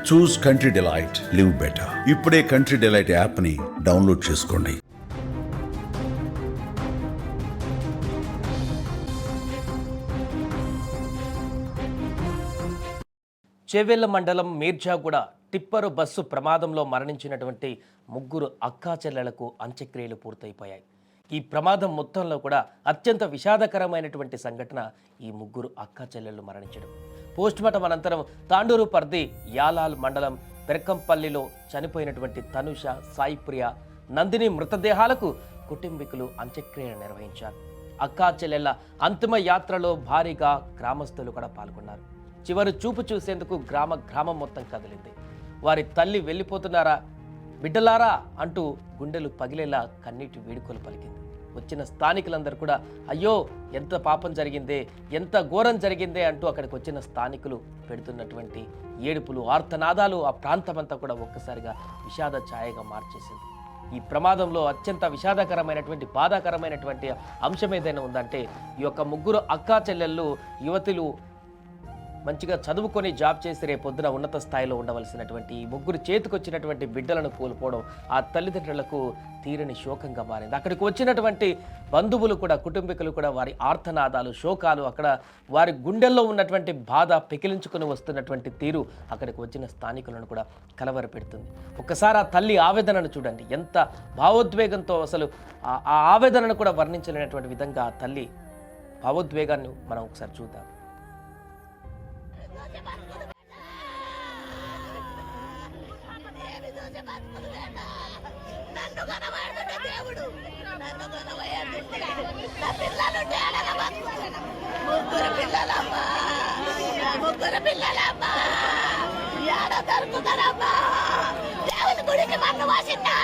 చూస్ country delight, live better. ఇప్పుడే country delight యాప్ని download చేసుకోండి. చేవెళ్ల మండలం మీర్జాగూడ టిప్పరు బస్సు ప్రమాదంలో మరణించినటువంటి ముగ్గురు అక్కా చెల్లెలకు అంత్యక్రియలు పూర్తయిపోయాయి. ఈ ప్రమాదం మొత్తంలో కూడా అత్యంత విషాదకరమైనటువంటి సంఘటన ఈ ముగ్గురు అక్కా చెల్లెళ్ళు మరణించడం. పోస్టుమార్టం అనంతరం తాండూరు పరిధి యాలాల్ మండలం పెరకంపల్లిలో చనిపోయినటువంటి తనుష, సాయిప్రియ, నందిని మృతదేహాలకు కుటుంబీకులు అంత్యక్రియలు నిర్వహించారు. అక్కా చెల్లెళ్ల అంతిమ యాత్రలో భారీగా గ్రామస్తులు కూడా పాల్గొన్నారు. చివరి చూపు చూసేందుకు గ్రామం మొత్తం కదిలింది. వారి తల్లి వెళ్ళిపోతున్నారా బిడ్డలారా అంటూ గుండెలు పగిలేలా కన్నీటి వేడుకలు పలికింది. వచ్చిన స్థానికులందరూ కూడా అయ్యో ఎంత పాపం జరిగిందే, ఎంత ఘోరం జరిగిందే అంటూ అక్కడికి వచ్చిన స్థానికులు పెడుతున్నటువంటి ఏడుపులు, ఆర్తనాదాలు ఆ ప్రాంతమంతా కూడా ఒక్కసారిగా విషాద ఛాయగా మార్చేసింది. ఈ ప్రమాదంలో అత్యంత విషాదకరమైనటువంటి బాధాకరమైనటువంటి అంశం ఏదైనా ఉందంటే ఈ యొక్క ముగ్గురు అక్కా చెల్లెళ్ళు యువతులు మంచిగా చదువుకొని జాబ్ చేసి రేపొద్దున ఉన్నత స్థాయిలో ఉండవలసినటువంటి ఈ ముగ్గురు చేతికొచ్చినటువంటి బిడ్డలను కోల్పోవడం ఆ తల్లిదండ్రులకు తీరని శోకంగా మారింది. అక్కడికి వచ్చినటువంటి బంధువులు కూడా, కుటుంబీకులు కూడా వారి ఆర్తనాదాలు, శోకాలు, అక్కడ వారి గుండెల్లో ఉన్నటువంటి బాధ పెకిలించుకొని వస్తున్నటువంటి తీరు అక్కడికి వచ్చిన స్థానికులను కూడా కలవరపెడుతుంది. ఒక్కసారి ఆ తల్లి ఆవేదనను చూడండి, ఎంత భావోద్వేగంతో, అసలు ఆ ఆవేదనను కూడా వర్ణించలేనటువంటి విధంగా ఆ తల్లి భావోద్వేగాన్ని మనం ఒకసారి చూద్దాం. ముగ్గురు పిల్లలమ్మా ఏడ దొరుకుతారమ్మా, దేవుని గుడికి మన్ను వాసిందా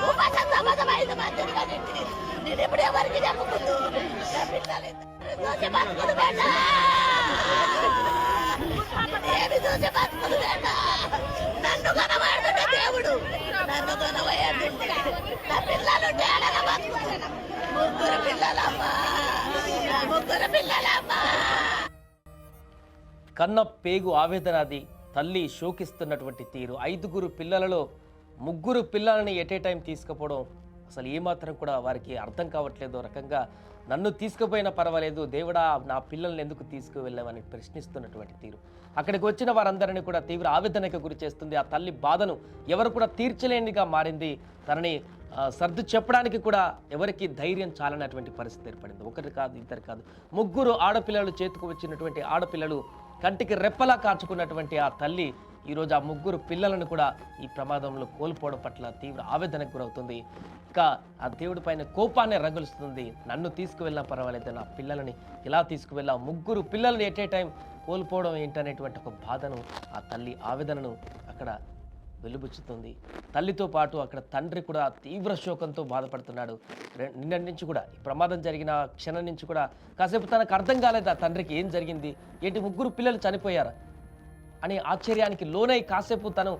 ఉపసంతమైంది మందిని కానీ నేను ఇప్పుడు ఎవరికి చెప్పుకుంటూ నా పిల్లలు చూసి బతుకులు వేట, ఏమి చూసి బతుకులు వేట, నన్ను కనబడుతుంటే దేవుడు నన్ను కనబోయాడు, నా పిల్లలు తేడగా బతుకుతాను. ముగ్గురు పిల్లలమ్మా, ముగ్గురు పిల్లలమ్మా. కన్న పేగు ఆవేదనది, తల్లి శోకిస్తున్నటువంటి తీరు. 5 పిల్లలలో 3 పిల్లలని ఎట్ ఏ టైం తీసుకుపోవడం అసలు ఏమాత్రం కూడా వారికి అర్థం కావట్లేదు. రకంగా నన్ను తీసుకుపోయినా పర్వాలేదు, దేవుడా నా పిల్లల్ని ఎందుకు తీసుకువెళ్ళామని ప్రశ్నిస్తున్నటువంటి తీరు అక్కడికి వచ్చిన వారందరినీ కూడా తీవ్ర ఆవేదనకు గురి చేస్తుంది. ఆ తల్లి బాధను ఎవరు కూడా తీర్చలేనిగా మారింది. తనని సర్దు చెప్పడానికి కూడా ఎవరికి ధైర్యం చాలనటువంటి పరిస్థితి ఏర్పడింది. ఒకరు కాదు, ఇద్దరు కాదు, 3 ఆడపిల్లలు చేతికి వచ్చినటువంటి ఆడపిల్లలు కంటికి రెప్పలా కాచుకున్నటువంటి ఆ తల్లి ఈరోజు ఆ 3 పిల్లలను కూడా ఈ ప్రమాదంలో కోల్పోవడం పట్ల తీవ్ర ఆవేదనకు గురవుతుంది. ఇంకా ఆ దేవుడి పైన కోపాన్ని రగులుస్తుంది. నన్ను తీసుకువెళ్ళినా పర్వాలేదు, నా పిల్లలని ఇలా తీసుకువెళ్ళా, 3 పిల్లల్ని ఎట్ ఏ టైం కోల్పోవడం ఏంటనేటువంటి ఒక బాధను, ఆ తల్లి ఆవేదనను అక్కడ వెలుబుచ్చుతుంది. తల్లితో పాటు అక్కడ తండ్రి కూడా తీవ్ర శోకంతో బాధపడుతున్నాడు. నిన్నటి నుంచి కూడా ఈ ప్రమాదం జరిగిన క్షణం నుంచి కూడా కాసేపు తనకు అర్థం కాలేదు ఆ తండ్రికి ఏం జరిగింది, ఏంటి 3 పిల్లలు చనిపోయారు అని ఆశ్చర్యానికి లోనై కాసేపు తను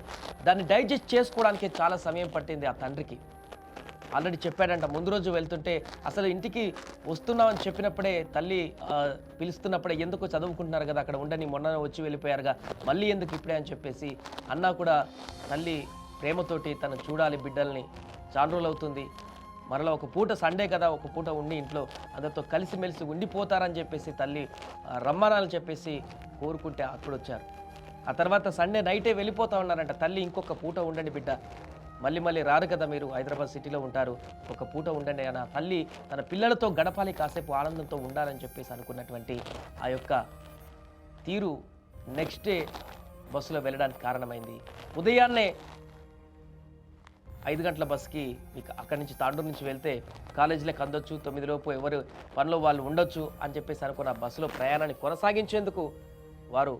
దాన్ని డైజెస్ట్ చేసుకోవడానికి చాలా సమయం పట్టింది ఆ తండ్రికి. ఆల్రెడీ చెప్పాడంట, ముందు రోజు వెళ్తుంటే అసలు ఇంటికి వస్తున్నామని చెప్పినప్పుడే తల్లి పిలుస్తున్నప్పుడే ఎందుకు చదువుకుంటున్నారు కదా అక్కడ ఉండని, మొన్న వచ్చి వెళ్ళిపోయారుగా, మళ్ళీ ఎందుకు ఇప్పుడే అని చెప్పేసి అన్నా కూడా తల్లి ప్రేమతోటి తను చూడాలి బిడ్డల్ని, చాలా రోజులు అవుతుంది, మరలా ఒక పూట సండే కదా ఒక పూట ఉండి ఇంట్లో అందరితో కలిసిమెలిసి ఉండిపోతారని చెప్పేసి తల్లి రమ్మనాలని చెప్పేసి కోరుకుంటే అక్కడ వచ్చారు. ఆ తర్వాత సండే నైటే వెళ్ళిపోతా ఉన్నారంట. తల్లి ఇంకొక పూట ఉండండి బిడ్డ, మళ్ళీ రారు కదా, మీరు హైదరాబాద్ సిటీలో ఉంటారు, ఒక పూట ఉండండి అని తల్లి తన పిల్లలతో గడపాలి, కాసేపు ఆనందంతో ఉండాలని చెప్పేసి అనుకున్నటువంటి ఆ యొక్క తీరు నెక్స్ట్ డే బస్సులో వెళ్ళడానికి కారణమైంది. ఉదయాన్నే 5 గంటల బస్కి మీకు అక్కడి నుంచి తాండూరు నుంచి వెళ్తే కాలేజీలకు అందొచ్చు, 9 లోపు ఎవరు పనిలో వాళ్ళు ఉండొచ్చు అని చెప్పేసి అనుకున్న బస్సులో ప్రయాణాన్ని కొనసాగించేందుకు వారు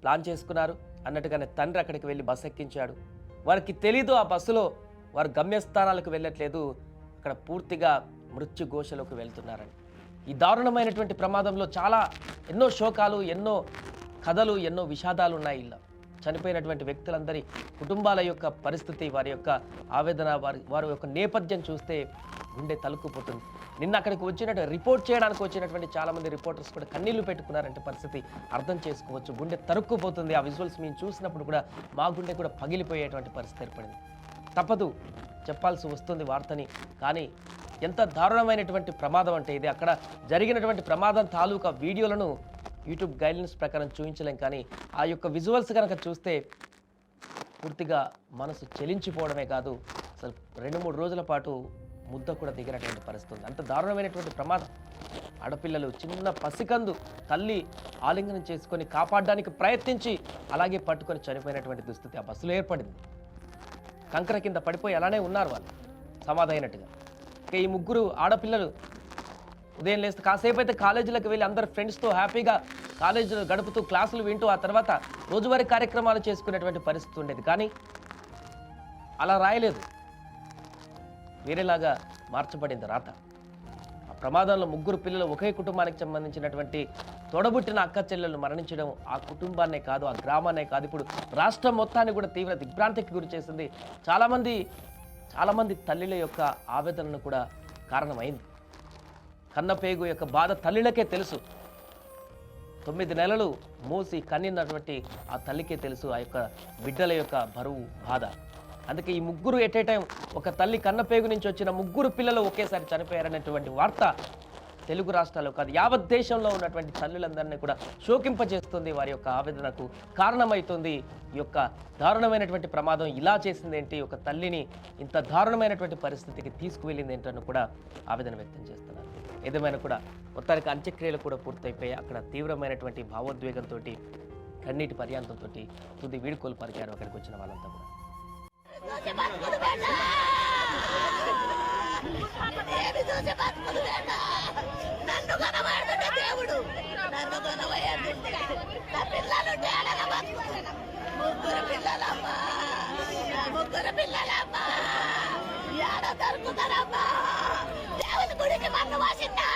ప్లాన్ చేసుకున్నారు. అన్నట్టుగానే తండ్రి అక్కడికి వెళ్ళి బస్సు ఎక్కించాడు. వారికి తెలీదు ఆ బస్సులో వారు గమ్యస్థానాలకు వెళ్ళట్లేదు, అక్కడ పూర్తిగా మృత్యు ఘోషలోకి వెళ్తున్నారని. ఈ దారుణమైనటువంటి ప్రమాదంలో ఎన్నో శోకాలు, ఎన్నో కథలు, ఎన్నో విషాదాలు ఉన్నాయి. ఇలా చనిపోయినటువంటి వ్యక్తులందరి కుటుంబాల యొక్క పరిస్థితి, వారి యొక్క ఆవేదన, వారి యొక్క నేపథ్యం చూస్తే గుండె తలుక్కుపోతుంది. నిన్న అక్కడికి వచ్చినట్టు రిపోర్ట్ చేయడానికి వచ్చినటువంటి చాలామంది రిపోర్టర్స్ కూడా కన్నీళ్లు పెట్టుకున్నారంటే పరిస్థితి అర్థం చేసుకోవచ్చు. గుండె తరుక్కుపోతుంది. ఆ విజువల్స్ మేము చూసినప్పుడు కూడా మా గుండె కూడా పగిలిపోయేటువంటి పరిస్థితి ఏర్పడింది. తప్పదు, చెప్పాల్సి వస్తుంది వార్తని. కానీ ఎంత దారుణమైనటువంటి ప్రమాదం అంటే ఇది. అక్కడ జరిగినటువంటి ప్రమాదం తాలూకా వీడియోలను యూట్యూబ్ గైడ్లైన్స్ ప్రకారం చూపించలేం, కానీ ఆ యొక్క విజువల్స్ కనుక చూస్తే పూర్తిగా మనసు చెలించిపోవడమే కాదు, అసలు 2-3 రోజుల పాటు ముద్ద కూడా దిగినటువంటి పరిస్థితి ఉంది. అంత దారుణమైనటువంటి ప్రమాదం. ఆడపిల్లలు, చిన్న పసికందు తల్లి ఆలింగనం చేసుకొని కాపాడడానికి ప్రయత్నించి అలాగే పట్టుకొని చనిపోయినటువంటి దుస్థితి ఆ బస్సులో ఏర్పడింది. కంకర కింద పడిపోయి అలానే ఉన్నారు వాళ్ళు సమాధైనట్టుగా. ఇక ఈ 3 ఆడపిల్లలు ఉదయం లేస్తే కాసేపు అయితే కాలేజీలకు వెళ్ళి అందరు ఫ్రెండ్స్తో హ్యాపీగా కాలేజీలో గడుపుతూ క్లాసులు వింటూ ఆ తర్వాత రోజువారీ కార్యక్రమాలు చేసుకునేటువంటి పరిస్థితి ఉండేది. కానీ అలా రాయలేదు, వేరేలాగా మార్చబడింది రాత. ఆ ప్రమాదంలో 3 పిల్లలు ఒకే కుటుంబానికి సంబంధించినటువంటి తోడబుట్టిన అక్క చెల్లెలు మరణించడం ఆ కుటుంబాన్నే కాదు, ఆ గ్రామాన్నే కాదు, ఇప్పుడు రాష్ట్రం మొత్తాన్ని కూడా తీవ్ర దిగ్భ్రాంతికి గురి చేసింది. చాలామంది తల్లుల యొక్క ఆవేదనను కూడా కారణమైంది. కన్నపేగు యొక్క బాధ తల్లిలకే తెలుసు. 9 నెలలు మూసి కన్నినటువంటి ఆ తల్లికే తెలుసు ఆ యొక్క బిడ్డల యొక్క బరువు, బాధ. అందుకే ఈ 3 ఎట్ ఏ టైం, ఒక తల్లి కన్నపేగు నుంచి వచ్చిన 3 పిల్లలు ఒకేసారి చనిపోయారనేటువంటి వార్త తెలుగు రాష్ట్రాల్లో కాదు యావత్ దేశంలో ఉన్నటువంటి తల్లులందరినీ కూడా శోకింపజేస్తుంది. వారి యొక్క ఆవేదనకు కారణమవుతుంది. ఈ యొక్క దారుణమైనటువంటి ప్రమాదం ఇలా చేసింది ఏంటి, ఒక తల్లిని ఇంత దారుణమైనటువంటి పరిస్థితికి తీసుకువెళ్ళింది ఏంటని కూడా ఆవేదన వ్యక్తం చేస్తున్నారు. ఏదేమైనా కూడా మొత్తానికి అంత్యక్రియలు కూడా పూర్తయిపోయి అక్కడ తీవ్రమైనటువంటి భావోద్వేగంతో కన్నీటి పర్యాంతంతో తుది వీడుకోలు పరిగారు అక్కడికి వచ్చిన వాళ్ళంతా కూడా. నన్ను కనబడుతుంటే దేవుడు, నన్ను కనబడుతుంటే నా పిల్లలు ముగ్గురు పిల్లలమ్మా, ముగ్గురు పిల్లలమ్మా, ఏడ దొరుకుతారమ్మా. దేవుని గుడికి మన్ను వాసిందా,